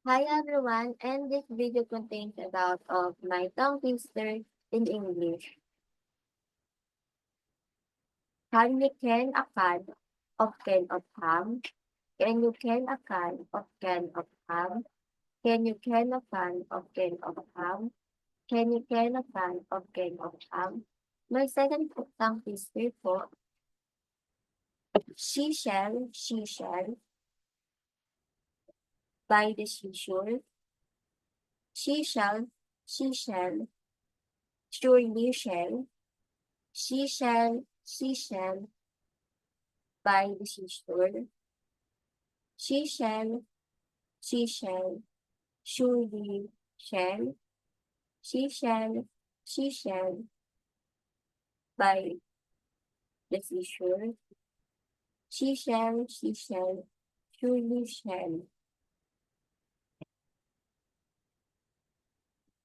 Hi everyone, and this video contains about of my tongue twister in English. Can you can a can of ham? Can you can a can of ham? Can you can a can of ham? Can you can a can of ham? My second tongue twister po, she shall, by the seashore. She shall, surely shall. She shall, by the seashore. She shall, she shall, surely shall. She shall, she shall, by the seashore. She shall, surely shall.